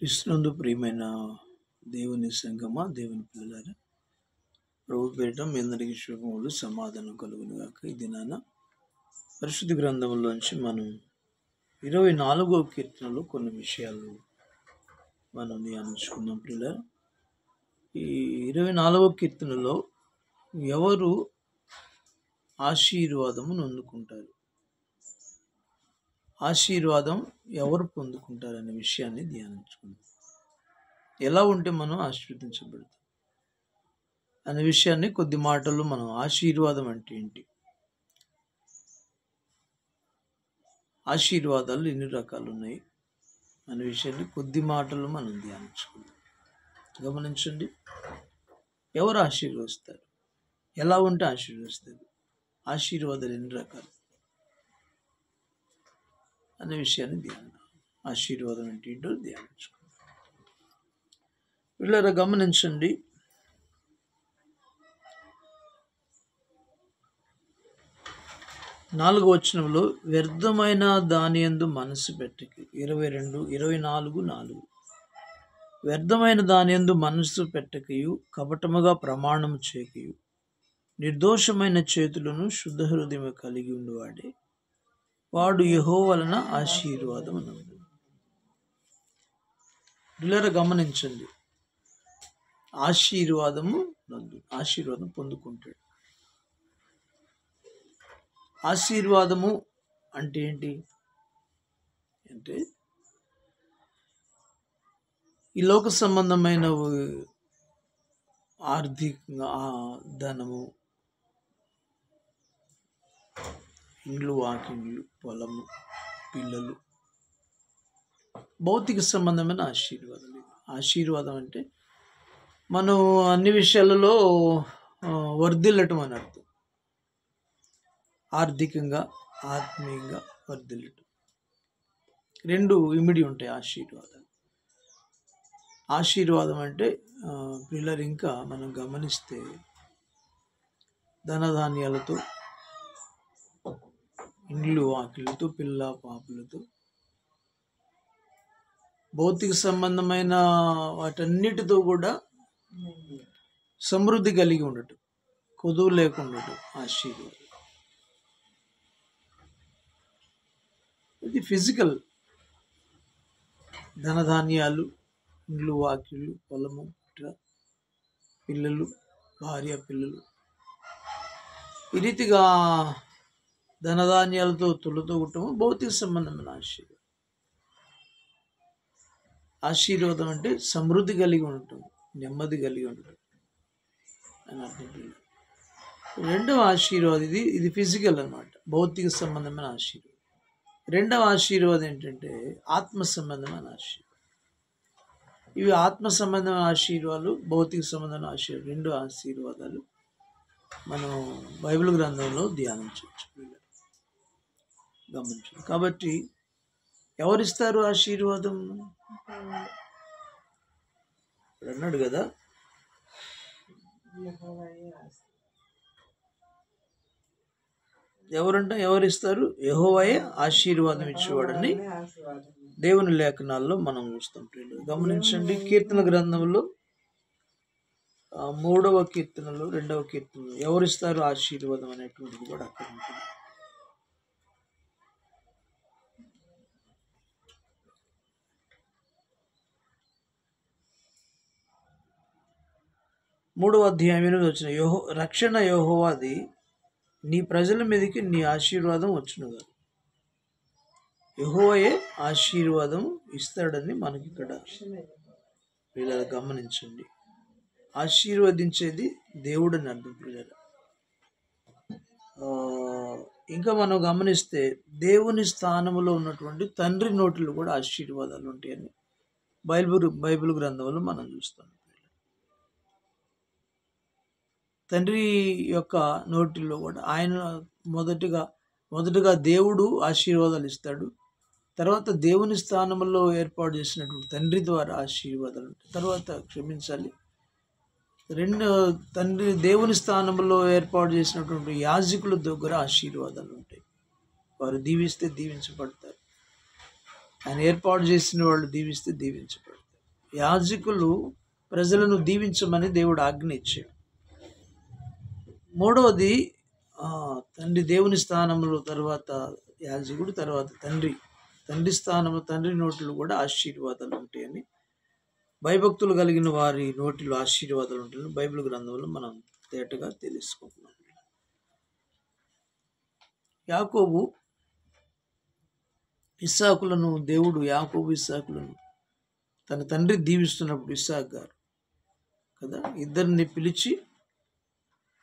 క్రీస్తునందు ప్రియమైన దేవుని సంగమా, దేవుని పిల్లలారా, ప్రభు పేరిట మీ అందరికీ శుభములు, సమాధానం కలుగును గాక. ఈ దినాన పరిశుద్ధ గ్రంథంలోంచి మనం 24వ కీర్తనలో కొన్ని విషయాలు మనం ధ్యానించుకుందాం పిల్లలు. ఈ 24వ కీర్తనలో ఎవరు ఆశీర్వాదమును అందుకుంటారు, ఆశీర్వాదం ఎవరు పొందుకుంటారు అనే విషయాన్ని ధ్యానించుకుందాం. ఎలా ఉంటే మనం ఆశీర్వదించబడతాం అనే విషయాన్ని కొద్ది మాటల్లో మనం, ఆశీర్వాదం అంటే ఏంటి, ఆశీర్వాదాలు ఎన్ని రకాలు ఉన్నాయి అనే విషయాన్ని కొద్ది మాటల్లో మనం ధ్యానించుకుందాం. గమనించండి, ఎవరు ఆశీర్వదిస్తారు, ఎలా ఉంటే ఆశీర్వదిస్తారు, ఆశీర్వాదాలు ఎన్ని రకాలు అనే విషయాన్ని ఆశీర్వాదం అంటే ఏంటో ధ్యానించుకుందాం. పిల్లరా గమనించండి, నాలుగో వచనంలో వ్యర్థమైన దాని యందు మనసు పెట్టకి, 24:4 వ్యర్థమైన దాని యందు మనసు పెట్టకయు, కపటముగా ప్రమాణము చేయకయు, నిర్దోషమైన చేతులను శుద్ధ హృదయం కలిగి ఉండువాడే వాడు యెహోవా వలన ఆశీర్వాదం నందు. పిల్లరా గమనించండి, ఆశీర్వాదము నందు, ఆశీర్వాదం పొందుకుంటాడు. ఆశీర్వాదము అంటే ఏంటి అంటే, ఈ లోక సంబంధమైన ఆర్థికంగా ధనము, ఇండ్లు, వాకిండ్లు, పొలము, పిల్లలు, భౌతిక సంబంధమైన ఆశీర్వాదం. ఆశీర్వాదం అంటే మనం అన్ని విషయాలలో వర్ధిల్లటం అని అర్థం. ఆర్థికంగా, ఆత్మీయంగా వర్ధిల్లటం, రెండు ఇమిడి ఉంటాయి ఆశీర్వాదాలు. ఆశీర్వాదం అంటే పిల్లలు ఇంకా మనం గమనిస్తే ధనధాన్యాలతో, ఇండ్లు వాకిళ్ళతో, పిల్ల పాపులతో, భౌతిక సంబంధమైన వాటన్నిటితో కూడా సమృద్ధి కలిగి ఉండటం, కొదువు లేకుండా ఆశీర్వాదం. ఇది ఫిజికల్, ధనధాన్యాలు, ఇండ్లు వాకిళ్ళు, పొలము, పిల్లలు, భార్య పిల్లలు, ఈ రీతిగా ధనధాన్యాలతో తొలతూగటము భౌతిక సంబంధమైన ఆశీర్వాదం. ఆశీర్వాదం అంటే సమృద్ధి కలిగి ఉండటం, నెమ్మది కలిగి ఉండటం అని అర్థం. రెండవ ఆశీర్వాదం, ఇది ఫిజికల్ అన్నమాట, భౌతిక సంబంధమైన ఆశీర్వాదం. రెండవ ఆశీర్వాదం ఏంటంటే ఆత్మ సంబంధమైన ఆశీర్వాదం. ఇవి ఆత్మ సంబంధమైన ఆశీర్వాదాలు, భౌతిక సంబంధమైన ఆశీర్వాదాలు, రెండు ఆశీర్వాదాలు మనం బైబిల్ గ్రంథంలో ధ్యానించవచ్చు, గమనించండి. కాబట్టి ఎవరిస్తారు ఆశీర్వాదం? అన్నాడు కదా, ఎవరిస్తారు? యెహోవాయే ఆశీర్వాదం ఇచ్చేవాడని దేవుని లేఖనాల్లో మనం చూస్తాం. గమనించండి, కీర్తన గ్రంథంలో 3వ కీర్తనలో 2వ కీర్తనలో ఎవరిస్తారు ఆశీర్వాదం అనేటువంటిది కూడా అక్కడ ఉంటుంది. మూడవ అధ్యాయం 8వ వచనం, రక్షణ యెహోవాది, నీ ప్రజల మీదకి నీ ఆశీర్వాదం వచ్చునుగా. యెహోవాయే ఆశీర్వాదం ఇస్తాడని మనకి ఇక్కడ పిల్లలు గమనించండి. ఆశీర్వదించేది దేవుడని అర్థం పిల్లలు. ఇంకా మనం గమనిస్తే దేవుని స్థానంలో ఉన్నటువంటి తండ్రి నోటిలో కూడా ఆశీర్వాదాలు ఉంటాయని బైబిల్ గ్రంథంలో మనం చూస్తాం. తండ్రి యొక్క నోటిలో కూడా ఆయన మొదటగా దేవుడు ఆశీర్వాదాలు ఇస్తాడు. తర్వాత దేవుని స్థానంలో ఏర్పాటు చేసినటువంటి తండ్రి ద్వారా ఆశీర్వాదాలు ఉంటాయి. తర్వాత క్షమించాలి, దేవుని స్థానంలో ఏర్పాటు చేసినటువంటి యాజకుల దగ్గర ఆశీర్వాదాలు ఉంటాయి. వారు దీవిస్తే దీవించబడతారు, ఆయన ఏర్పాటు చేసిన వాళ్ళు దీవిస్తే దీవించబడతారు. యాజకులు ప్రజలను దీవించమని దేవుడు ఆజ్ఞ ఇచ్చాడు. మూడవది తండ్రి దేవుని స్థానంలో, తర్వాత యాజకుడు, తర్వాత తండ్రి స్థానంలో తండ్రి నోటిలో కూడా ఆశీర్వాదాలు ఉంటాయని, భయభక్తులు కలిగిన వారి నోటిలో ఆశీర్వాదాలు ఉంటాయని బైబిల్ గ్రంథంలో మనం తేటగా తెలుసుకుంటున్నాం. యాకోబు ఇస్సాకులను, దేవుడు యాకోబు ఇస్సాకులను తన తండ్రి దీవిస్తున్నప్పుడు ఇస్సాకు గారు కదా ఇద్దరిని పిలిచి,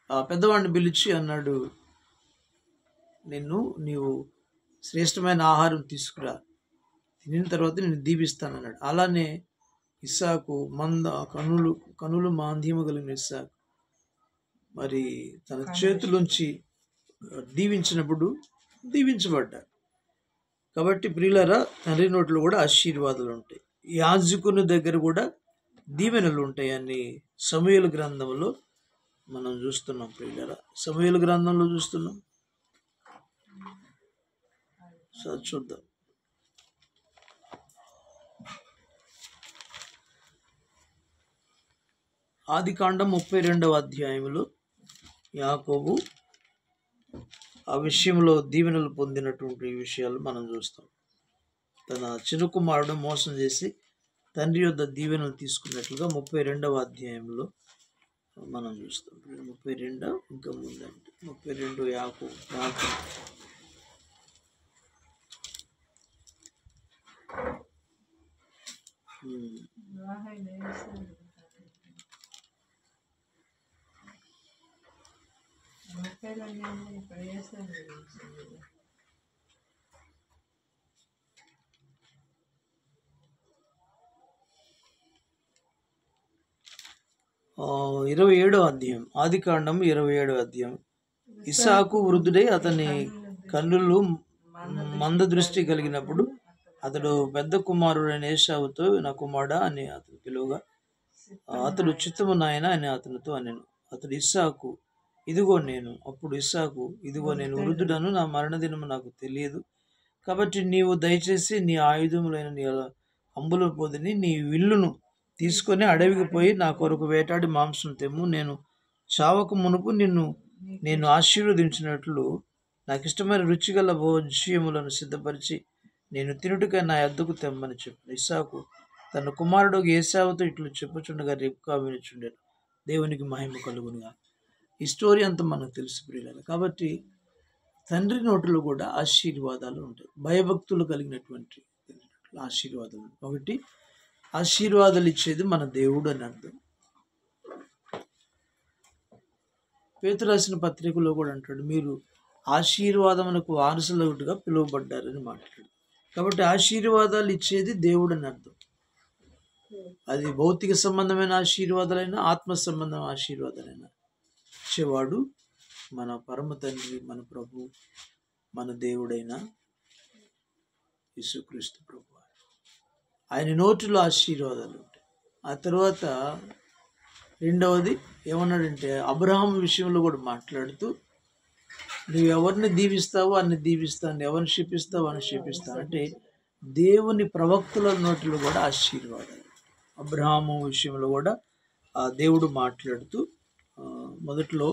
ఆ పెద్దవాడిని పిలిచి అన్నాడు, నీవు శ్రేష్టమైన ఆహారం తీసుకురా, తినిన తర్వాత నేను దీవిస్తాను అన్నాడు. అలానే ఇస్సాకు కనులు మాంద్యము కలిగిన ఇస్సాకు మరి తన చేతులుంచి దీవించినప్పుడు దీవించబడ్డాడు. కాబట్టి ప్రియులారా, తండ్రి నోట్లో కూడా ఆశీర్వాదాలు ఉంటాయి, యాజకుని దగ్గర కూడా దీవెనలు ఉంటాయని సమూయేలు గ్రంథంలో మనం చూస్తున్నాం. ప్రియులారా, సమూయేలు గ్రంథంలో చూస్తున్నాం. చూద్దాం. ఆదికాండం 32వ అధ్యాయంలో యాకోబు ఆ విషయంలో దీవెనలు పొందినటువంటి విషయాలు మనం చూస్తాం. తన చిన్న కుమారుడు మోసం చేసి తండ్రి యొద్ద దీవెనలు తీసుకున్నట్లుగా 32వ అధ్యాయంలో మనం చూస్తాం. 32 ఇంకా ముందంటే 32 యాకోబు అధ్యాయం, ఆదికాండం 27వ అధ్యాయం. ఇస్సాకు వృద్ధుడై అతని కన్నులు మంద దృష్టి కలిగినప్పుడు అతడు పెద్ద కుమారుడైన ఏశావుతో, నా కుమారుడా అని అతను పిలువగా, అతడు చిత్తము నాయన అని అతనితో అనెను. అతడు ఇస్సాకు, ఇదిగో నేను. అప్పుడు ఇస్సాకు, ఇదిగో నేను వృద్ధుడను, నా మరణదినము నాకు తెలియదు. కాబట్టి నీవు దయచేసి నీ ఆయుధములైన నీ అంబుల పొదిని, నీ విల్లును తీసుకొని అడవికి పోయి నా కొరకు వేటాడి మాంసం తెమ్ము. నేను చావకు మునుపు నేను ఆశీర్వదించినట్లు నాకు ఇష్టమైన రుచిగల భోజ్యములను సిద్ధపరిచి నేను తినుటకై నా యొద్దకు తెమ్మని చెప్పాను. ఇస్సాకు తన కుమారుడు ఏశావుతో ఇట్లు చెప్పుచుండగా రెబ్కా వినుచుండెను. దేవునికి మహిమ కలుగునుగా. ఈ స్టోరీ అంతా మనకు తెలుసు ప్రియులారా. కాబట్టి తండ్రి నోటిలో కూడా ఆశీర్వాదాలు ఉంటాయి, భయభక్తులు కలిగినటువంటి ఆశీర్వాదాలు. కాబట్టి ఆశీర్వాదాలు ఇచ్చేది మన దేవుడు అని అర్థం. పేతురు రాసిన పత్రికలో కూడా అంటాడు, మీరు ఆశీర్వాదమునకు వారసులుగా పిలువబడ్డారని మాట్లాడు. కాబట్టి ఆశీర్వాదాలు ఇచ్చేది దేవుడు అని అర్థం. అది భౌతిక సంబంధమైన ఆశీర్వాదాలైనా, ఆత్మ సంబంధమైన ఆశీర్వాదాలైనా ఇచ్చేవాడు మన పరమ తండ్రి, మన ప్రభు, మన దేవుడైన యేసుక్రీస్తు ప్రభు. ఆయన నోటిలో ఆశీర్వాదాలు ఉంటాయి. ఆ తర్వాత రెండవది ఏమన్నాడంటే, అబ్రహాము విషయంలో కూడా మాట్లాడుతూ, నువ్వు ఎవరిని దీవిస్తావో అన్ని దీవిస్తాను, ఎవరిని శపిస్తావో అని శపిస్తాను అంటే దేవుని ప్రవక్తుల నోటిలో కూడా ఆశీర్వాదాలు. అబ్రహాము విషయంలో కూడా ఆ దేవుడు మాట్లాడుతూ మొదట్లో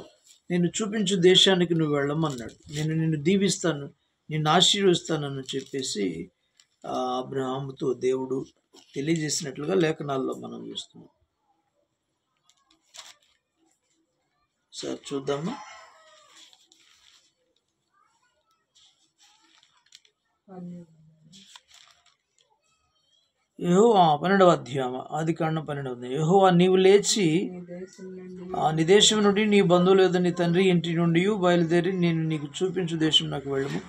నేను చూపించు దేశానికి నువ్వు వెళ్ళమన్నాడు, నేను నిన్ను దీవిస్తాను, నిన్ను ఆశీర్వదిస్తానని చెప్పేసి అబ్రహాముతో దేవుడు తెలియజేసినట్లుగా లేఖనాల్లో మనం చూస్తున్నాం. సార్ చూద్దామా. యెహోవా 12వ అధ్యాయం, ఆదికాండం 12వ అధ్యాయం. యెహోవా నీవు లేచి నీ దేశం నుండి, నీ బంధువులు యొద్ద, నీ తండ్రి ఇంటి నుండి బయలుదేరి నేను నీకు చూపించు దేశం నాకు వెళ్ళము.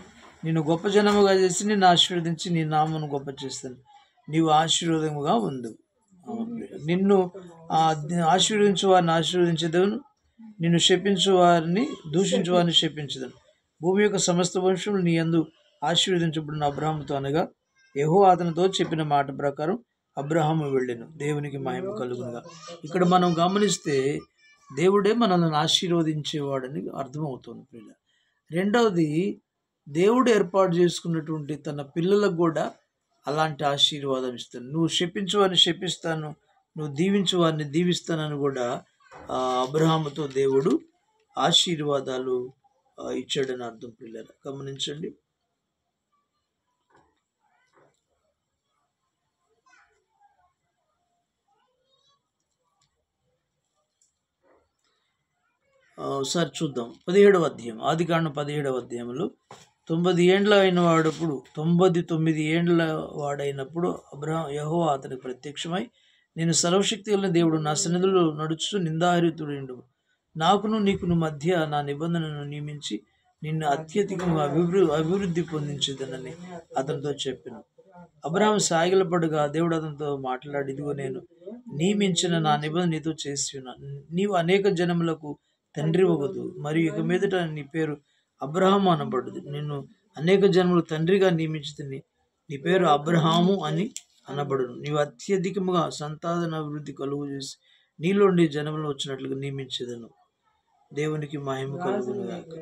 నేను గొప్ప జనముగా చేసి నిన్ను ఆశీర్వదించి నీ నామమును గొప్ప చేస్తాను. నీవు ఆశీర్వాదముగా ఉండు. నిన్ను ఆశీర్వదించు వారిని ఆశీర్వదించేదను, నిన్ను శపించు వారిని, దూషించు వారిని శపించదను. భూమి యొక్క సమస్త వంశములు నీ యందు ఆశీర్వదించబడిన అబ్రహాముతో అనగా యెహోవా అతనితో చెప్పిన మాట ప్రకారం అబ్రహాము వెళ్ళెను. దేవునికి మహిమ కలుగునుగా. ఇక్కడ మనం గమనిస్తే దేవుడే మనల్ని ఆశీర్వదించేవాడని అర్థమవుతుంది పిల్ల. రెండవది, దేవుడు ఏర్పాటు చేసుకున్నటువంటి తన పిల్లలకు కూడా అలాంటి ఆశీర్వాదం ఇస్తాను. నువ్వు శపించు వారిని శపిస్తాను, నువ్వు దీవించు వారిని దీవిస్తానని కూడా అబ్రహాముతో దేవుడు ఆశీర్వాదాలు ఇచ్చాడని అర్థం. పిల్లలు గమనించండి. ఒకసారి చూద్దాం 17వ అధ్యాయం, ఆదికాండం 17వ అధ్యాయంలో 90 ఏండ్ల అయిన వాడప్పుడు 99 ఏండ్ల వాడైనప్పుడు యెహోవా అతనికి ప్రత్యక్షమై, నేను సర్వశక్తి కలిగిన దేవుడు, నా సన్నిధిలో నడుచు నిందారహితుడు, నాకును నీకును మధ్య నా నిబంధనను నియమించి నిన్ను అత్యధికంగా అభివృద్ధి పొందించేదనని అతనితో చెప్పాను. అబ్రహాం సాగిలపడగా దేవుడు అతనితో మాట్లాడి, ఇదిగో నేను నియమించిన నా నిబంధన నీతో చేసి ఉన్నాను. నీవు అనేక జనములకు తండ్రి అవ్వదు, మరియు ఇక మీదట నీ పేరు అబ్రహాము అనబడదు. నిన్ను అనేక జన్మలు తండ్రిగా నియమించుతుంది, నీ పేరు అబ్రహాము అని అనబడును. నీవు అత్యధికముగా సంతాన అభివృద్ధి కలుగు చేసి నీలోండి జనములు వచ్చినట్లుగా నియమించేదను. దేవునికి మహిమ కలుగును గాక.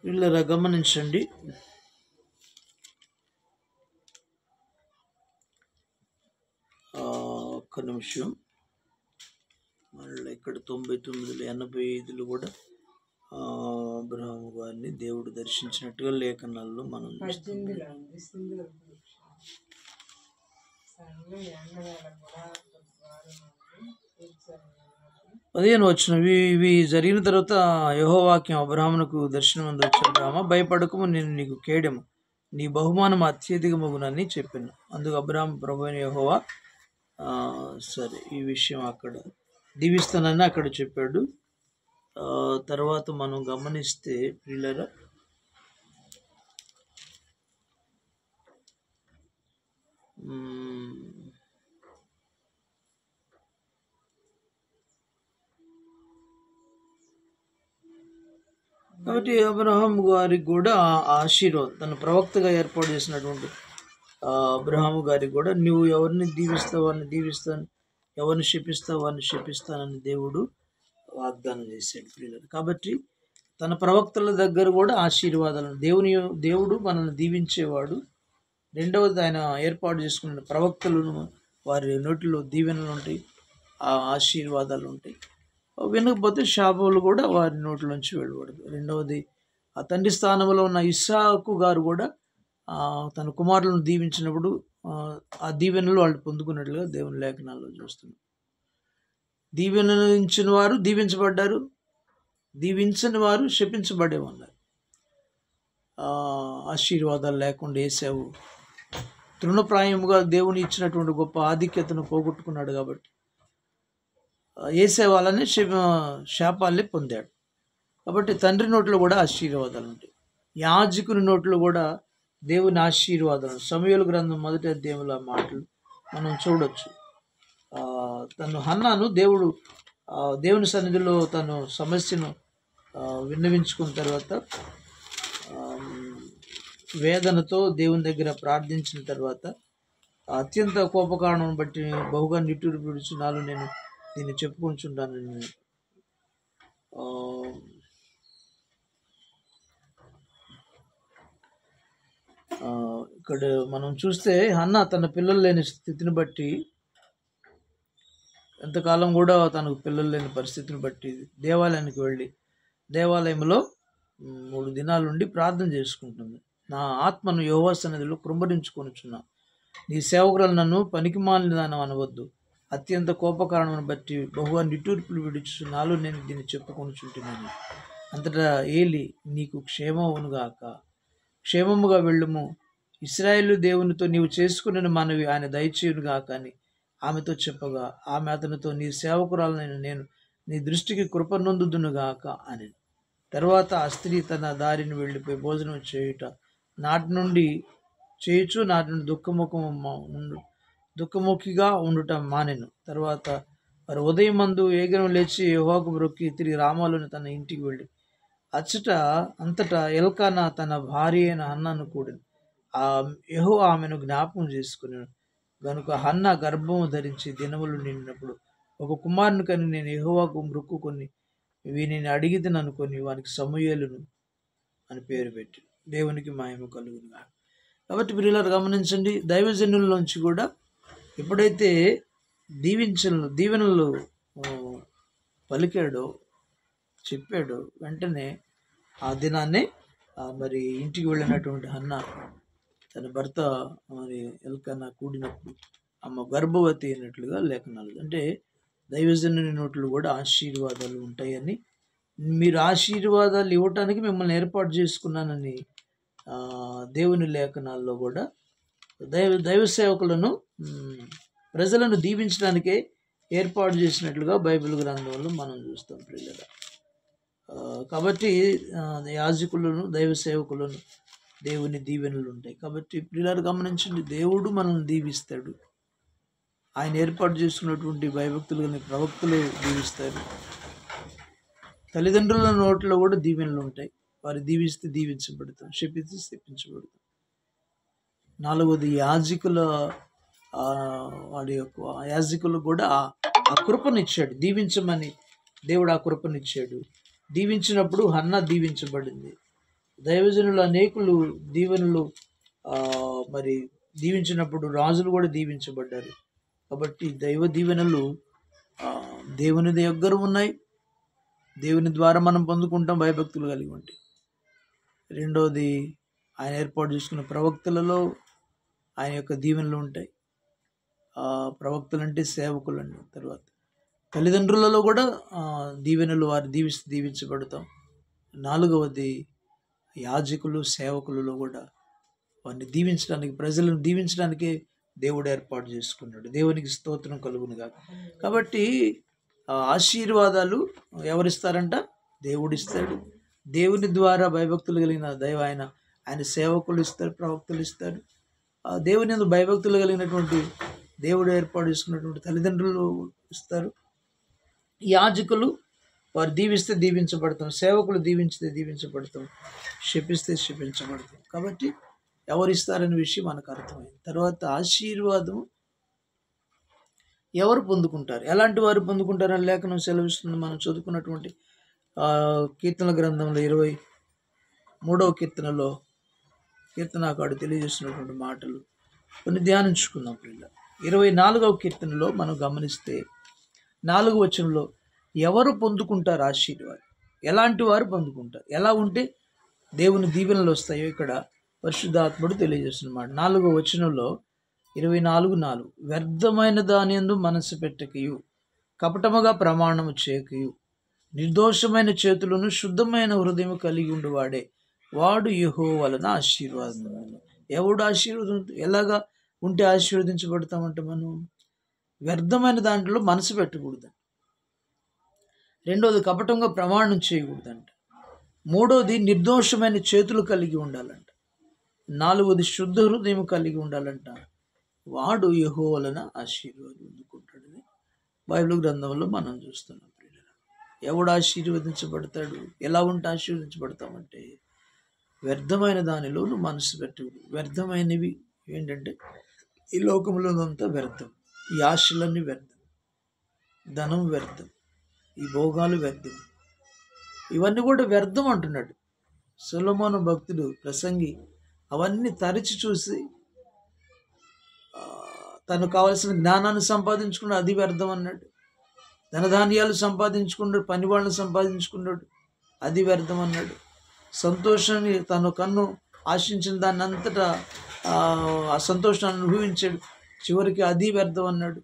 వీళ్ళరా గమనించండి. ఒక్క నిమిషం. మళ్ళీ ఇక్కడ 99లో 85లో కూడా అబ్రహాము గారిని దేవుడు దర్శించినట్టుగా లేఖనాల్లో మనం 15 వచనం. ఇవి జరిగిన తర్వాత యెహోవాక్యం అబ్రహామునకు దర్శనం వచ్చి, అబ్రహామా భయపడకము, నేను నీకు కేడెము, నీ బహుమానం అత్యధికమగునని చెప్పాను. అందుకు అబ్రహాము, ప్రభువైన యెహోవా సరే ఈ విషయం అక్కడ దీవిస్తానని అక్కడ చెప్పాడు. తర్వాత మనం గమనిస్తే పిల్లరా, కాబట్టి అబ్రహాం గారికి కూడా ఆశీర్వాదం, తన ప్రవక్తగా ఏర్పాటు చేసినటువంటి అబ్రహాము గారికి కూడా, నువ్వు ఎవరిని దీవిస్తావు వారిని దీవిస్తాను, ఎవరిని శపిస్తావు వారిని శపిస్తానని దేవుడు వాగ్దానం చేశాడు పిల్లలు. కాబట్టి తన ప్రవక్తల దగ్గర కూడా ఆశీర్వాదాలను దేవుడు మనల్ని దీవించేవాడు. రెండవది, ఆయన ఏర్పాటు చేసుకున్న ప్రవక్తలను, వారి నోటిలో దీవెనలు ఉంటాయి, ఆ ఆశీర్వాదాలు ఉంటాయి. వినకపోతే శాపములు కూడా వారి నోట్లోంచి వెళ్ళబడదు. రెండవది, ఆ తండ్రి స్థానంలో ఉన్న ఇస్సాకు గారు కూడా తన కుమారులను దీవించినప్పుడు ఆ దీవెనలు వాళ్ళు పొందుకున్నట్లుగా దేవుని లేఖనాల్లో చూస్తున్నాం. దీవెనించిన వారు దీవించబడ్డారు, దీవించని వారు శపించబడే ఉన్నారు. ఆశీర్వాదాలు లేకుండా ఏశావు తృణప్రాయముగా దేవుని ఇచ్చినటువంటి గొప్ప ఆధిక్యతను పోగొట్టుకున్నాడు. కాబట్టి ఏసే వాళ్ళని శాపాల్ని పొందాడు. కాబట్టి తండ్రి నోట్లో కూడా ఆశీర్వాదాలు ఉంటాయి, యాజకుని నోట్లో కూడా దేవుని ఆశీర్వాదాలు. సమూయేలు గ్రంథం 1వ అధ్యాయంలో మాటలు మనం చూడొచ్చు. తను హన్నాను దేవుని సన్నిధిలో తను సమస్యను విన్నవించుకున్న తర్వాత వేదనతో దేవుని దగ్గర ప్రార్థించిన తర్వాత అత్యంత కోపకారణం బట్టి బహుగా నిట్టూరు పిడుచున్నాను, నేను దీన్ని చెప్పుకుంటున్నాను. ఇక్కడ మనం చూస్తే హన్నా తన పిల్లలు లేని స్థితిని బట్టి, ఎంతకాలం కూడా తనకు పిల్లలు లేని పరిస్థితిని బట్టి దేవాలయానికి వెళ్ళి దేవాలయంలో 3 దినాల నుండి ప్రార్థన చేసుకుంటుంది. నా ఆత్మను యెహోవా సన్నిధిలో కృంభరించుకొనుచున్నా, నీ సేవకురాలు నన్ను పనికిమాలిన దానం అనవద్దు, అత్యంత కోపకారణను బట్టి బహుగా నిట్టూర్పులు విడుచున్నాలో నేను దీన్ని చెప్పుకొనుచుంటున్నాను. అంతటా ఏలి, నీకు క్షేమముగాక, క్షేమముగా వెళ్ళుము, ఇశ్రాయేలు దేవునితో నీవు చేసుకున్న మనవి ఆయన దయచేయునుగాక అని ఆమెతో చెప్పగా, ఆమె అతనితో, నీ సేవకురాలను నేను నీ దృష్టికి కృప నొందుదునుగాక అని. తర్వాత ఆ స్త్రీ తన దారిని వెళ్ళిపోయి భోజనం చేయుట నాటి నుండి దుఃఖముఖిగా ఉండుట మానెను. తర్వాత వారు ఉదయం మందు ఏగనం లేచి యెహోవాకు మొక్కి తిరిగి రామాలోని తన ఇంటికి వెళ్ళి అంతటా ఎల్కానా తన భార్య అయిన హన్నాను కూడాను యెహోవా ఆమెను జ్ఞాపకం చేసుకుని గనుక హన్న గర్భము ధరించి దినములు నిండినప్పుడు ఒక కుమారుని కని నేను యెహోవాకు మొక్కుకొని వీనిని అడిగితిని అనుకొని వానికి సమూయేలును అని పేరు పెట్టి దేవునికి మహిమ కలుగును. కాబట్టి ప్రియులారా గమనించండి, దైవజనుల్లోంచి కూడా ఎప్పుడైతే దీవెనలు పలికాడో చెప్పాడో వెంటనే ఆ దినాన్నే మరి ఇంటికి వెళ్ళినటువంటి హన్న తన భర్త మరి ఎల్కన్నా కూడినప్పుడు అమ్మ గర్భవతి అయినట్లుగా లేఖనాలు. అంటే దైవజనుని నోట్లు కూడా ఆశీర్వాదాలు ఉంటాయని, మీరు ఆశీర్వాదాలు ఇవ్వటానికి మిమ్మల్ని ఏర్పాటు చేసుకున్నానని దేవుని లేఖనాల్లో కూడా దైవ సేవకులను ప్రజలను దీవించడానికే ఏర్పాటు చేసినట్లుగా బైబిల్ గ్రంథంలో మనం చూస్తాం ప్రియులారా. కాబట్టి యాజకులను దైవ సేవకులను దేవుని దీవెనలు ఉంటాయి. కాబట్టి ప్రియులారా గమనించండి, దేవుడు మనల్ని దీవిస్తాడు. ఆయన ఏర్పాటు చేసుకున్నటువంటి భయభక్తులు కానీ ప్రవక్తలు దీవిస్తారు. తల్లిదండ్రుల నోట్లో కూడా దీవెనలు ఉంటాయి. వారు దీవిస్తే దీవించబడతాం, శపిస్తే శపించబడతాం. నాలుగవది యాజకులు కూడా ఆ కృపనిచ్చాడు, దీవించమని దేవుడు ఆ కృపనిచ్చాడు. దీవించినప్పుడు హన్న దీవించబడింది. దైవజనులు అనేకులు దీవెనలు మరి దీవించినప్పుడు రాజులు కూడా దీవించబడ్డారు. కాబట్టి దైవ దీవెనలు దేవుని దగ్గర ఉన్నాయి. దేవుని ద్వారా మనం పొందుకుంటాం భయభక్తులు కలిగి ఉంటే. రెండవది, ఆయన ఏర్పాటు చేసుకున్న ప్రవక్తలలో ఆయన యొక్క దీవెనలు ఉంటాయి. ప్రవక్తలు అంటే సేవకులు అండి. తర్వాత తల్లిదండ్రులలో కూడా దీవెనలు, వారు దీవిస్తే దీవించబడతాం. నాలుగవది, యాజకులు సేవకులలో కూడా వారిని దీవించడానికి, ప్రజలను దీవించడానికే దేవుడు ఏర్పాటు చేసుకున్నాడు. దేవునికి స్తోత్రం కలుగునుగా. కాబట్టి ఆశీర్వాదాలు ఎవరిస్తారంట? దేవుడిస్తాడు. దేవుని ద్వారా భయభక్తులు కలిగిన ఆయన సేవకులు ఇస్తారు, ప్రవక్తలు ఇస్తారు. దేవుని యందు భయభక్తులు కలిగినటువంటి దేవుడు ఏర్పాటు చేసుకున్నటువంటి తల్లిదండ్రులు ఇస్తారు. యాజకులు వారు దీవిస్తే దీవించబడతాం, సేవకులు దీవించితే దీవించబడతాం, శపిస్తే శపించబడతాం. కాబట్టి ఎవరిస్తారనే విషయం మనకు అర్థమైంది. తర్వాత ఆశీర్వాదం ఎవరు పొందుకుంటారు, ఎలాంటి వారు పొందుకుంటారని లేఖనం సెలవిస్తుంది. మనం చదువుకున్నటువంటి కీర్తన గ్రంథంలో 23వ కీర్తనలో కీర్తనాకాడు తెలియజేస్తున్నటువంటి మాటలు కొన్ని ధ్యానించుకుందాం పిల్ల. 24వ కీర్తనలో మనం గమనిస్తే 4వ వచనంలో ఎవరు పొందుకుంటారు ఆశీర్వాదం, ఎలాంటి వారు పొందుకుంటారు, ఎలా ఉంటే దేవుని దీవెనలు వస్తాయో ఇక్కడ పరిశుద్ధాత్ముడు తెలియజేస్తున్నమాట. 4వ వచనంలో 24:4 వ్యర్థమైన దానియందు మనసు పెట్టకయు, కపటముగా ప్రమాణము చేయకయు, నిర్దోషమైన చేతులను శుద్ధమైన హృదయం కలిగి ఉండువాడే వాడు యెహోవా వలన ఆశీర్వాదం. ఎవడు ఆశీర్వాదం, ఎలాగా ఉంటే ఆశీర్వదించబడతామంటే మనం వ్యర్థమైన దాంట్లో మనసు పెట్టకూడదు. రెండోది, కపటంగా ప్రమాణం చేయకూడదంట. మూడోది, నిర్దోషమైన చేతులు కలిగి ఉండాలంట. నాలుగోది, శుద్ధ హృదయం కలిగి ఉండాలంట. వాడు యెహోవా వలన ఆశీర్వాదం పొందుకుంటాడని బైబిల్ గ్రంథంలో మనం చూస్తున్నాం. ఎవడు ఆశీర్వదించబడతాడు, ఎలా ఉంటే ఆశీర్వదించబడతామంటే వ్యర్థమైన దానిలో నువ్వు మనసు పెట్టకూడదు. వ్యర్థమైనవి ఏంటంటే ఈ లోకంలోనంతా వ్యర్థం, ఈ ఆశలన్నీ వ్యర్థం, ధనం వ్యర్థం, ఈ భోగాలు వ్యర్థం, ఇవన్నీ కూడా వ్యర్థం అంటున్నాడు సొలొమోను భక్తుడు, ప్రసంగి. అవన్నీ తరచి చూసి తనకు కావలసిన జ్ఞానాన్ని సంపాదించుకున్నాడు, అది వ్యర్థం అన్నాడు. ధనధాన్యాలు సంపాదించుకున్నాడు, పని వాళ్ళని సంపాదించుకున్నాడు, అది వ్యర్థం అన్నాడు. సంతోషాన్ని తన కన్ను ఆశించిన దాన్ని అంతటా ఆ సంతోషాన్ని అనుభవించాడు, చివరికి అది వ్యర్థం అన్నాడు.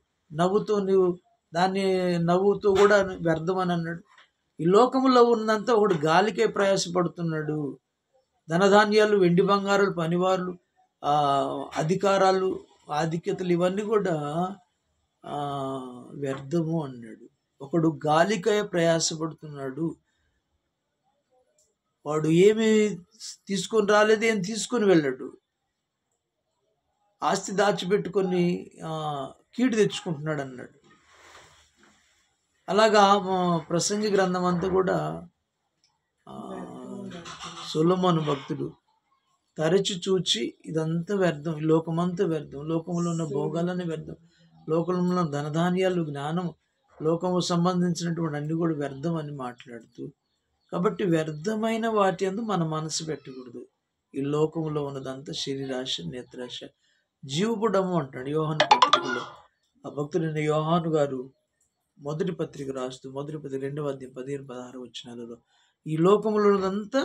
నవ్వుతూ కూడా వ్యర్థం అని అన్నాడు. ఈ లోకంలో ఉన్నంత ఒకడు గాలికే ప్రయాసపడుతున్నాడు. ధనధాన్యాలు, వెండి బంగారాలు, పనివారులు, అధికారాలు, ఆధిక్యతలు, ఇవన్నీ కూడా వ్యర్థము అన్నాడు. ఒకడు గాలికే ప్రయాసపడుతున్నాడు, వాడు ఏమి తీసుకొని రాలేదు, ఏం తీసుకొని వెళ్ళాడు, ఆస్తి దాచిపెట్టుకొని కీడు తెచ్చుకుంటున్నాడు అన్నాడు. అలాగా ప్రసంగి గ్రంథం అంతా కూడా సొలొమోను భక్తుడు తరచి చూచి ఇదంతా వ్యర్థం, ఈ లోకమంతా వ్యర్థం, లోకంలో ఉన్న భోగాలని వ్యర్థం, లోకంలో ఉన్న ధనధాన్యాలు, జ్ఞానం, లోకము సంబంధించినటువంటి అన్ని కూడా వ్యర్థం అని మాట్లాడుతూ, కాబట్టి వ్యర్థమైన వాటి అందు మన మనసు పెట్టకూడదు. ఈ లోకంలో ఉన్నదంతా శరీరాశ, నేత్రాశ, జీవపుడము అంటాడు యోహాను పత్రికలో. ఆ భక్తుడైన యోహాను గారు మొదటి పత్రిక రాస్తూ, మొదటి పత్రిక 2వ అధ్యాయం 15-16 వచనాలలో ఈ లోకంలో ఉన్నదంతా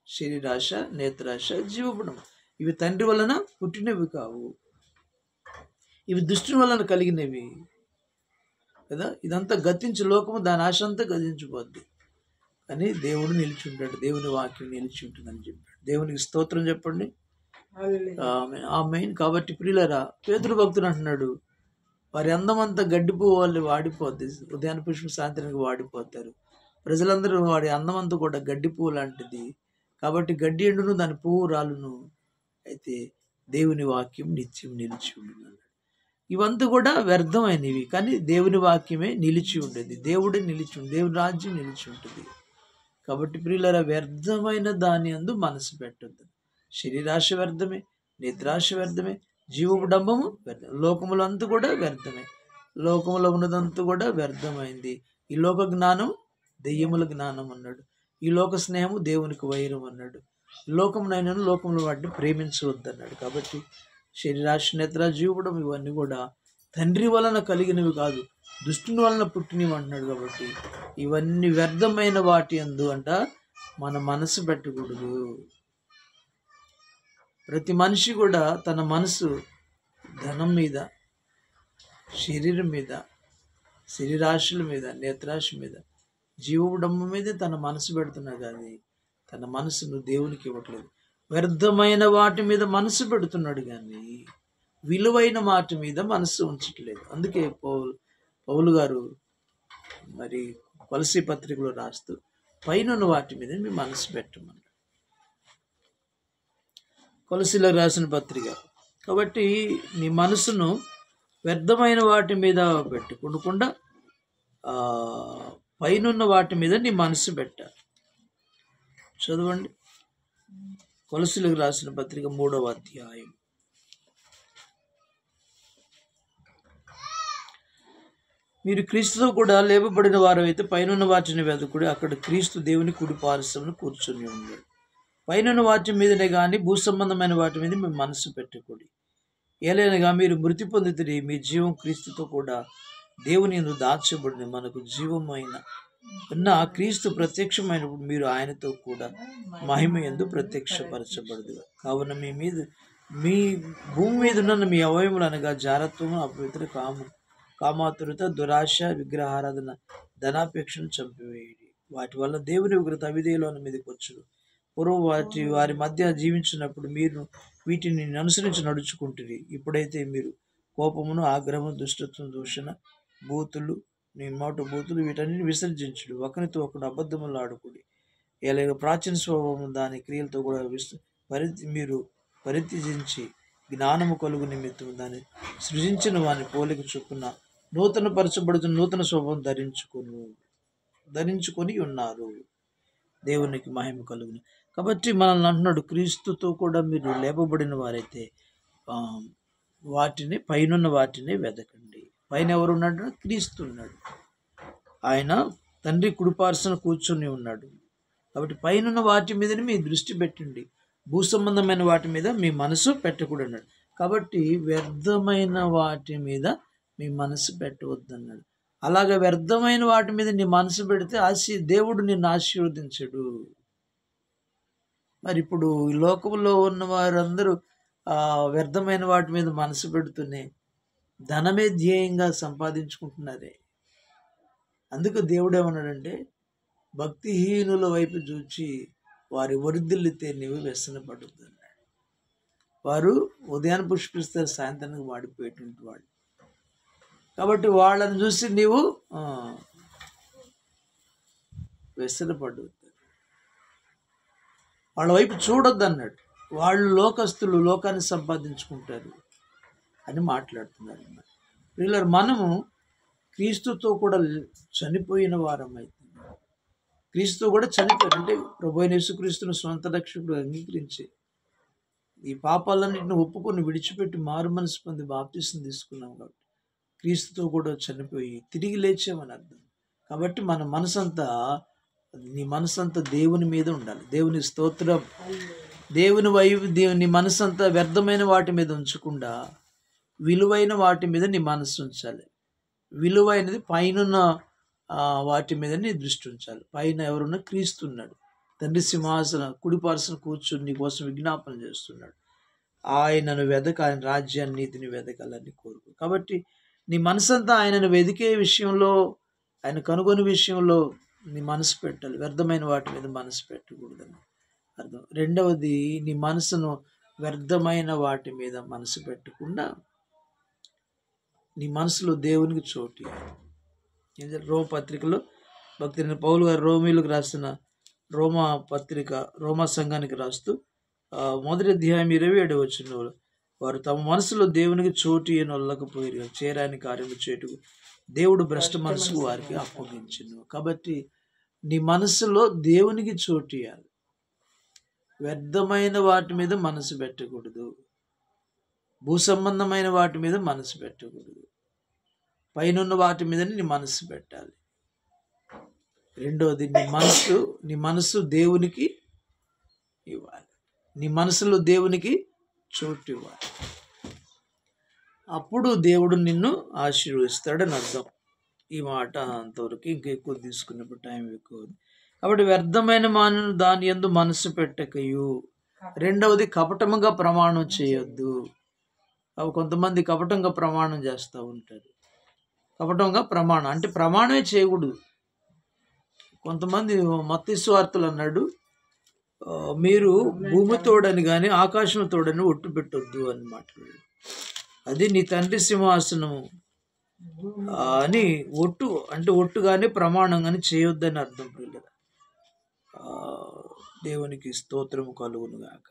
శరీరాశ, నేత్రాశ, జీవపుడం, ఇవి తండ్రి వలన పుట్టినవి కావు, ఇవి దుష్టుని వలన కలిగినవి కదా. ఇదంతా గతించి లోకము దాని ఆశ అంతా గతించిపోద్ది, కానీ దేవుడు నిలిచి ఉంటాడు, దేవుని వాక్యం నిలిచి ఉంటుందని చెప్పాడు. దేవునికి స్తోత్రం చెప్పండి. ఆమేన్. కాబట్టి ప్రియులారా, పేతురు భక్తుడు అంటున్నాడు, వారి అందమంతా గడ్డి పువ్వు వాళ్ళు వాడిపోద్ది, ఉదయాన పుష్ప సాయంత్రానికి వాడిపోతారు. ప్రజలందరూ వాడి అందమంతా కూడా గడ్డి పువ్వు లాంటిది, కాబట్టి గడ్డి ఎండును, దాని పువ్వు రాలును, అయితే దేవుని వాక్యం నిత్యం నిలిచి ఉండును. ఇవంతా కూడా వ్యర్థమైనవి, కానీ దేవుని వాక్యమే నిలిచి ఉండేది, దేవుడే నిలిచి ఉంది, దేవుని రాజ్యం నిలిచి ఉంటుంది. కాబట్టి ప్రియులారా, వ్యర్థమైన దాని అందు మనసు పెట్టద్దు. శరీరాశ వ్యర్థమే, నేత్రాశ వ్యర్థమే, జీవడంబము వ్యర్థం, లోకములు అంతా కూడా వ్యర్థమే, లోకములో ఉన్నదంతా కూడా వ్యర్థమైంది. ఈ లోక జ్ఞానం దెయ్యముల జ్ఞానం అన్నాడు, ఈ లోక స్నేహము దేవునికి వైరం అన్నాడు, లోకమునైనా లోకముల వాటిని ప్రేమించవద్దు అన్నాడు. కాబట్టి శరీరాశ, నేత్ర, జీవడం ఇవన్నీ కూడా తండ్రి వలన కలిగినవి కాదు, దుష్టుని వలన పుట్టినవి అంటున్నాడు. కాబట్టి ఇవన్నీ వ్యర్థమైన వాటి అందు అంట మన మనసు పెట్టకూడదు. ప్రతి మనిషి కూడా తన మనసు ధనం మీద, శరీరం మీద, శరీరాశుల మీద, నేత్రాశ మీద, జీవడమ్మ మీద తన మనసు పెడుతున్నా కానీ తన మనసును దేవునికి ఇవ్వట్లేదు. వ్యర్థమైన వాటి మీద మనసు పెడుతున్నాడు కానీ విలువైన వాటి మీద మనసు ఉంచట్లేదు. అందుకే పౌలు గారు మరి కొలసీ పత్రికలో రాస్తూ పైన వాటి మీద మీ మనసు పెట్టమన్నాడు, కొలసీలో రాసిన పత్రిక. కాబట్టి నీ మనసును వ్యర్థమైన వాటి మీద పెట్టుకోకుండా పైనున్న వాటి మీద నీ మనసు పెట్టాలి. చదవండి, కొలసీలకు రాసిన పత్రిక 3వ అధ్యాయం. మీరు క్రీస్తుతో కూడా లేపబడిన వారు అయితే పైనున్న వాటిని వెతుకుడి, అక్కడ క్రీస్తు దేవుని కుడి పార్శ్వమున కూర్చొని ఉన్నాడు. పైనున్న వాటి మీదనే కానీ భూ సంబంధమైన వాటి మీద మీ మనసు పెట్టుకోండి. ఏలైనగా మీరు మృతి పొందితిరి, మీ జీవం క్రీస్తుతో కూడా దేవుని యందు దాచబడిన మనకు జీవమైన ఉన్న క్రీస్తు ప్రత్యక్షమైనప్పుడు మీరు ఆయనతో కూడా మహిమ యందు ప్రత్యక్షపరచబడదు. కావున మీ భూమి మీద ఉన్న మీ అవయములు అనగా జారత్వము, అపవిత్ర కామాతురత, దురాశ, విగ్రహారాధన, ధనాపేక్షను చంపివేయండి. వాటి వల్ల దేవుని ఉగ్రత అవిధేయుల మీదకి వచ్చును. పూర్వం వారి మధ్య జీవించినప్పుడు మీరు వీటిని అనుసరించి నడుచుకుంటుంది. ఇప్పుడైతే మీరు కోపమును, ఆగ్రహము, దుష్టత్వం, దూషణ, బూతులు, నీ మాట బూతులు, వీటన్నిటిని విసర్జించుడు. ఒకరితో ఒకడు అబద్ధములు ఆడుకుడి. ఎలాగ ప్రాచీన స్వభావం దాని క్రియలతో కూడా మీరు పరిత్యజించి జ్ఞానము కలుగు నిమిత్తం దాన్ని సృజించిన వాని పోలిక చొప్పున నూతన పరచబడుతున్న నూతన స్వభావం ధరించుకొని ఉన్నారు. దేవునికి మహిమ కలుగును. కాబట్టి మనల్ని అంటున్నాడు, క్రీస్తుతో కూడా మీరు లేపబడిన వారైతే వాటిని పైనున్న వాటిని వెతకండి. పైన ఎవరు ఉన్నాడు? క్రీస్తు ఉన్నాడు, ఆయన తండ్రి కుడిపార్శ్వన కూర్చొని ఉన్నాడు. కాబట్టి పైనున్న వాటి మీదనే మీ దృష్టి పెట్టండి, భూ సంబంధమైన వాటి మీద మీ మనసు పెట్టకూడదు అన్నాడు. కాబట్టి వ్యర్థమైన వాటి మీద మీ మనసు పెట్టవద్దు అన్నాడు. అలాగే వ్యర్థమైన వాటి మీద నీ మనసు పెడితే దేవుడు నిన్ను ఆశీర్వదించడు. మరి ఇప్పుడు ఈ లోకంలో ఉన్న వారందరూ వ్యర్థమైన వాటి మీద మనసు పెడుతూనే ధనమే ధ్యేయంగా సంపాదించుకుంటున్నారే. అందుకు దేవుడు ఏమన్నాడంటే, భక్తిహీనుల వైపు చూచి వారి వరిదిల్లితే నీవు వ్యసనపడుతుంది అన్నాడు. వారు ఉదయాన్ని పుష్పిస్తారు, సాయంత్రానికి వాడిపోయేటువంటి వాళ్ళు. కాబట్టి వాళ్ళని చూసి నీవు వ్యసనపడు, వాళ్ళ వైపు చూడొద్దు అన్నాడు. వాళ్ళు లోకస్తులు, లోకాన్ని సంపాదించుకుంటారు అని మాట్లాడుతున్నారు. వీళ్ళ మనము క్రీస్తుతో కూడా చనిపోయిన వారం అయితే, క్రీస్తుతో కూడా చనిపోయారు అంటే ప్రభు అయిన యేసుక్రీస్తును స్వంత రక్షకుడు అంగీకరించి ఈ పాపాలన్నింటిని ఒప్పుకొని విడిచిపెట్టి మారు మనసు పొంది బాప్తీసం తీసుకున్నాం కాబట్టి క్రీస్తుతో కూడా చనిపోయి తిరిగి లేచామని అర్థం. కాబట్టి మన మనసంతా, నీ మనసంతా దేవుని మీద ఉండాలి. దేవుని స్తోత్రం. దేవుని వైపు నీ మనసంతా వ్యర్థమైన వాటి మీద ఉంచకుండా విలువైన వాటి మీద నీ మనసు ఉంచాలి. విలువైనది పైనున్న వాటి మీద నీ దృష్టి ఉంచాలి. పైన ఎవరున్నా క్రీస్తు ఉన్నాడు. తండ్రి సింహాసన కుడిపార్శ్వన కూర్చుని నీ కోసం విజ్ఞాపన చేస్తున్నాడు. ఆయనను వెదక, ఆయన రాజ్యాన్ని నీతిని వెదకాలని కోరుకు. కాబట్టి నీ మనసంతా ఆయనను వెదికే విషయంలో, ఆయన కనుగొని విషయంలో నీ మనసు పెట్టాలి. వ్యర్థమైన వాటి మీద మనసు పెట్టకూడదని అర్థం. రెండవది, నీ మనసును వ్యర్థమైన వాటి మీద మనసు పెట్టకుండా నీ మనసులో దేవునికి చోటు. రోమ పత్రికలో భక్తుని పౌలు గారు రోమీలకు రాసిన రోమా పత్రిక, రోమా సంఘానికి రాస్తూ 1వ అధ్యాయం 27వ వచనంలో, వారు తమ మనసులో దేవునికి చోటు నొల్లకపోయారు, చేరాని కార్యము చేటుకు దేవుడు భ్రష్ట మనసుకు వారికి అప్పగించును. కాబట్టి నీ మనసులో దేవునికి చోటు ఇవ్వాలి. వ్యర్థమైన వాటి మీద మనసు పెట్టకూడదు. భూ సంబంధమైన వాటి మీద మనసు పెట్టకూడదు. పైనున్న వాటి మీద నీ మనసు పెట్టాలి. రెండవది, నీ మనసు దేవునికి ఇవ్వాలి. నీ మనసులో దేవునికి చోటు ఇవ్వాలి. అప్పుడు దేవుడు నిన్ను ఆశీర్వదిస్తాడని అర్థం. ఈ మాట అంతవరకు, ఇంకెక్కువ తీసుకున్నప్పుడు టైం ఎక్కువ. కాబట్టి వ్యర్థమైన మానను దాని యందు మనసు పెట్టకయు. రెండవది, కపటముగా ప్రమాణం చేయొద్దు. కొంతమంది కపటంగా ప్రమాణం చేస్తూ ఉంటారు. కపటంగా ప్రమాణం అంటే ప్రమాణమే చేయకూడదు. కొంతమంది మత్తయి సువార్తలు అన్నాడు, మీరు భూమి తోడని కానీ ఆకాశం తోడని ఒట్టు పెట్టొద్దు అని మాట్లాడాడు. అది నీ తండ్రి సింహాసనము అని ఒట్టు అంటే ఒట్టు కానీ ప్రమాణం కానీ చేయొద్దని అర్థం. పిల్లలు, దేవునికి స్తోత్రము కలుగును గాక.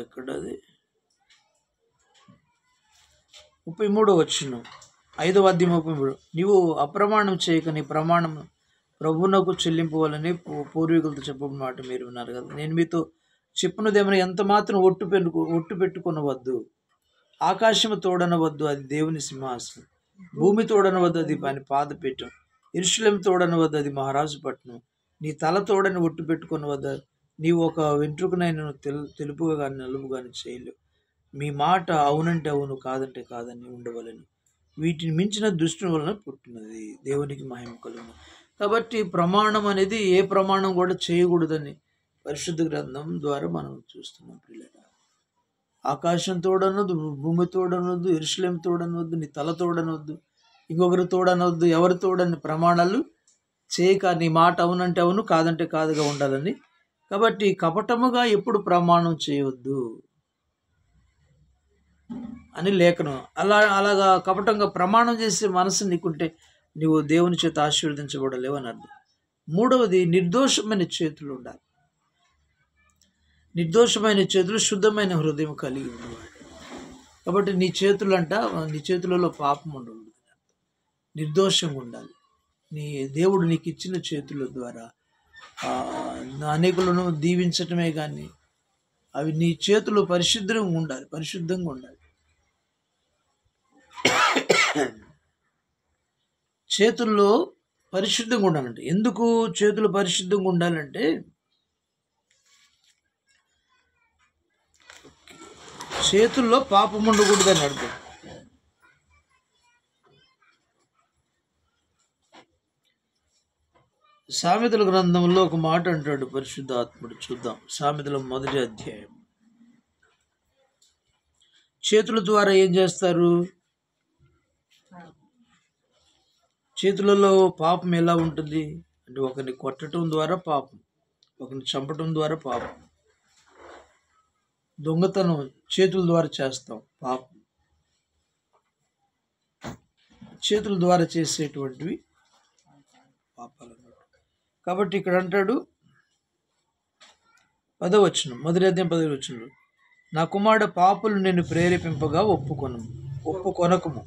ఎక్కడది 33వ వచనం, 5వ అధ్యాయం 33. నీవు అప్రమాణం చేయక నీ ప్రమాణం ప్రభువునకు చెల్లింపవాలని పూర్వీకులతో చెప్పిన మాట మీరు విన్నారు కదా. నేను మీతో చెప్పినదేమైనా ఎంత మాత్రం ఒట్టు పెట్టుకొనవద్దు. ఆకాశము తోడనవద్దు, అది దేవుని సింహాసనం. భూమి తోడనవద్దు, అది పని పాదపీఠం. యెరూషలేము తోడనవద్దు, అది మహారాజు పట్టణం. నీ తల తోడని ఒట్టు పెట్టుకొనవద్దు. నీవు ఒక వెంట్రుకనైనా తెలుపుగా కానీ నలుపు కానీ చేయలేవు. మీ మాట అవునంటే అవును, కాదంటే కాదని ఉండవలని. వీటిని మించిన దృష్టి వలన పుట్టినది. దేవునికి మహిమ కలుగును. కాబట్టి ప్రమాణం అనేది ఏ ప్రమాణం కూడా చేయకూడదని పరిశుద్ధ గ్రంథం ద్వారా మనం చూస్తున్నాం. పిల్లల, ఆకాశం తోడనొద్దు, భూమి తోడనొద్దు, యెరూషలేము తోడనొద్దు, నీ తల తోడనొద్దు, ఇంకొకరి తోడనొద్దు, ఎవరి తోడని ప్రమాణాలు చేయక నీ మాట అవునంటే అవును, కాదంటే కాదుగా ఉండాలని. కాబట్టి కపటముగా ఎప్పుడు ప్రమాణం చేయవద్దు అని లేఖనం. అలాగా కపటంగా ప్రమాణం చేసే మనసు నీకుంటే నీవు దేవుని చేత ఆశీర్వదించబడలేవు అని అర్థం. మూడవది, నిర్దోషమైన చేతులు ఉండాలి. నిర్దోషమైన చేతులు శుద్ధమైన హృదయం కలిగి ఉన్నవాడు. కాబట్టి నీ చేతులలో పాపం ఉండకూడదు, నిర్దోషంగా ఉండాలి. దేవుడు నీకు ఇచ్చిన చేతుల ద్వారా అనేకులను దీవించటమే కానీ అవి నీ చేతులు పరిశుద్ధంగా ఉండాలి. చేతుల్లో పరిశుద్ధంగా ఉండాలంటే, ఎందుకు చేతులు పరిశుద్ధంగా ఉండాలంటే, చేతుల్లో పాపం ఉండకూడదని అర్థం. సామెతల గ్రంథంలో ఒక మాట అంటాడు పరిశుద్ధాత్ముడు. చూద్దాం, సామెతల 1వ అధ్యాయం. చేతుల ద్వారా ఏం చేస్తారు? చేతులలో పాపం ఎలా ఉంటుంది అంటే, ఒకరిని కొట్టడం ద్వారా పాపం, ఒకరిని చంపటం ద్వారా పాపం, దొంగతనం చేతుల ద్వారా చేస్తాం పాపం. చేతుల ద్వారా చేసేటువంటివి పాపాలు. కాబట్టి ఇక్కడ అంటాడు 10వ వచనం, 1వ అధ్యాయం 10వ వచనంలో, నా కుమారుడు పాపులు నిన్ను ప్రేరేపింపగా ఒప్పుకొనకుము,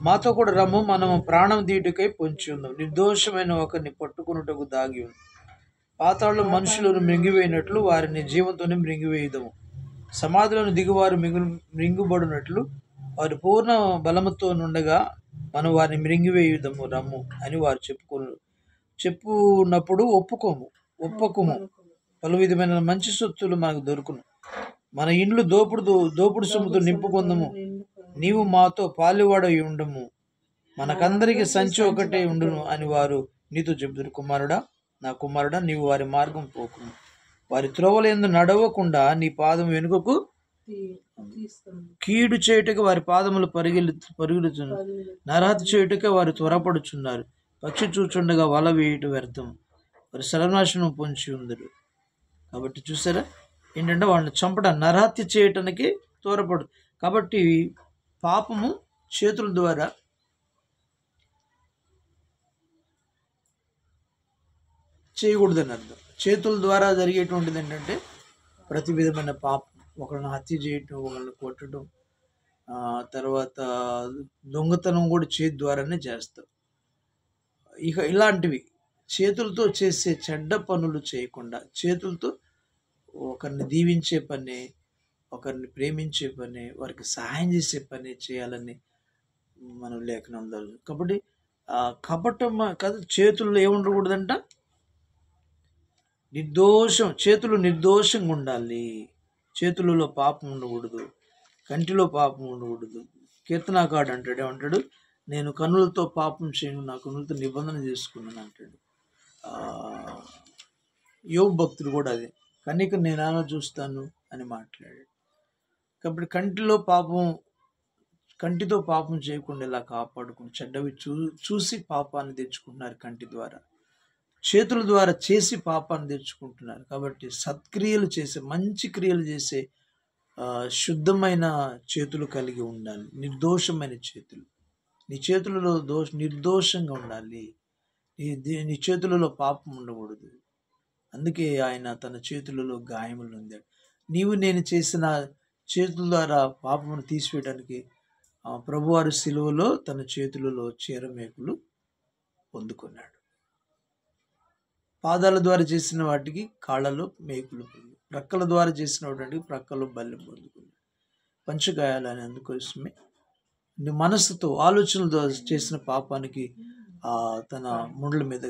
మాతో కూడా రమ్ము, మనము ప్రాణం తీయుటకై పొంచి ఉందాం. నిర్దోషమైన ఒకరిని పట్టుకొనుటకు దాగి ఉంది. పాతాళంలో మనుషులను మృంగివేయినట్లు వారిని జీవంతోనే మృంగివేయుదము. సమాధిలోని దిగువారు మృంగుబడినట్లు వారి పూర్ణ బలముతో నుండగా మనం వారిని మృంగివేయుదము రమ్ము అని వారు చెప్పున్నప్పుడు ఒప్పకుము. పలు విధమైన మంచి సొత్తులు మనకు దొరుకును. మన ఇండ్లు దోపుడు సొమ్ముతో నింపుకొందము. నీవు మాతో పాలువాడై ఉండము. మనకందరికి సంచి ఒకటే ఉండును అని వారు నీతో చెబుతారు. కుమారుడా, నా కుమారుడా, నీవు వారి మార్గం పోకుము. వారి త్రోవలందు నడవకుండా నీ పాదం వెనుకకు కీడు చేయుటకు వారి పాదములు పరుగులుచున్నారు. నరహత్య చేయుటకు వారు త్వరపడుచున్నారు. పక్షి చూచుండగా వల వేయుట వ్యర్థం. వారి సర్వనాశనం పొంచి ఉందరు. కాబట్టి చూసారా, ఏంటంటే వాళ్ళని చంపడం, నరహత్య చేయటానికి త్వరపడు. కాబట్టి పాపము చేతుల ద్వారా చేయకూడదని అర్థం. చేతుల ద్వారా జరిగేటువంటిది ఏంటంటే ప్రతి విధమైన పాపం. ఒకళ్ళని హత్య చేయటం, ఒకళ్ళని కొట్టడం, తర్వాత దొంగతనం కూడా చేతి ద్వారానే చేస్తాం. ఇక ఇలాంటివి చేతులతో చేసే చెడ్డ పనులు చేయకుండా, చేతులతో ఒకరిని దీవించే పని, ఒకరిని ప్రేమించే పని, వారికి సహాయం చేసే పని చేయాలని మనం లేఖనంలో. కాబట్టి కపటం కాదు, చేతుల్లో ఏముండకూడదంట, చేతులు నిర్దోషంగా ఉండాలి. చేతులలో పాపం ఉండకూడదు, కంటిలో పాపం ఉండకూడదు. కీర్తనాకారుడు అంటాడు, ఏమంటాడు, నేను కన్నులతో పాపం చేయను, నా కన్నులతో నిబంధన చేసుకున్నాను అంటాడు. యోబు భక్తుడు కూడా అదే, కన్నిక నేనానో చూస్తాను అని మాట్లాడాడు. కాబట్టి కంటితో పాపం చేయకుండా ఇలా కాపాడుకుని, చెడ్డవి చూసి పాపాన్ని తెచ్చుకుంటున్నారు కంటి ద్వారా. చేతుల ద్వారా చేసి పాపాన్ని తెచ్చుకుంటున్నారు. కాబట్టి సత్క్రియలు చేసే, మంచి క్రియలు చేసే శుద్ధమైన చేతులు కలిగి ఉండాలి, నిర్దోషమైన చేతులు. నీ చేతులలో నిర్దోషంగా ఉండాలి. నీ చేతులలో పాపం ఉండకూడదు. అందుకే ఆయన తన చేతులలో గాయములు ఉందాడు. నేను చేసిన చేతుల ద్వారా పాపమును తీసివేయడానికి ప్రభువారు శిలువలో తన చేతులలో చీరమేకులు పొందుకున్నాడు. పాదాల ద్వారా చేసిన వాటికి కాళ్ళలో మేకులు పొంది, ప్రక్కల ద్వారా చేసిన వాటికి ప్రక్కలో బల్లెం పొందుకున్నాడు. పంచగాయాలని అందుకోసమే మనసుతో, ఆలోచనల ద్వారా చేసిన పాపానికి తన ముండ్ల మీద,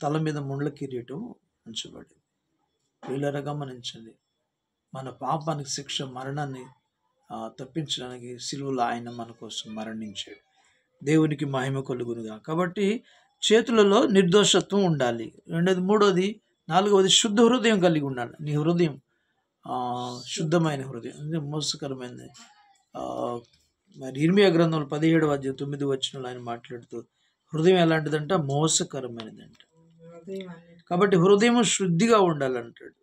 తల మీద ముండ్ల కిరీటం ఉంచబడింది. వీళ్ళరా గమనించండి, మన పాపానికి శిక్ష, మరణాన్ని తప్పించడానికి సిలువలో ఆయన మన కోసం మరణించాడు. దేవునికి మహిమ కలుగునుగా. కాబట్టి చేతులలో నిర్దోషత్వం ఉండాలి. మూడోది, నాలుగవది శుద్ధ హృదయం కలిగి ఉండాలి. నీ హృదయం శుద్ధమైన హృదయం, అంటే మోసకరమైనది. మరి ఇర్మియా గ్రంథంలో 17:9 ఆయన మాట్లాడుతూ, హృదయం ఎలాంటిదంట, మోసకరమైనదంట. కాబట్టి హృదయం శుద్ధిగా ఉండాలంటాడు.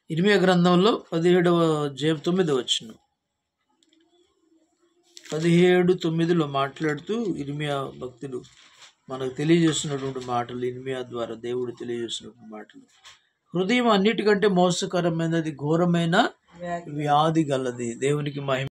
ఇర్మియా గ్రంథంలో 17:9 17:9 మాట్లాడుతూ ఇర్మియా భక్తుడు మనకు తెలియజేస్తున్నటువంటి మాటలు, ఇర్మియా ద్వారా దేవుడు తెలియజేస్తున్నటువంటి మాటలు. హృదయం అన్నిటికంటే మోసకరమైనది, ఘోరమైన వ్యాధి గలది. దేవునికి మహిమ.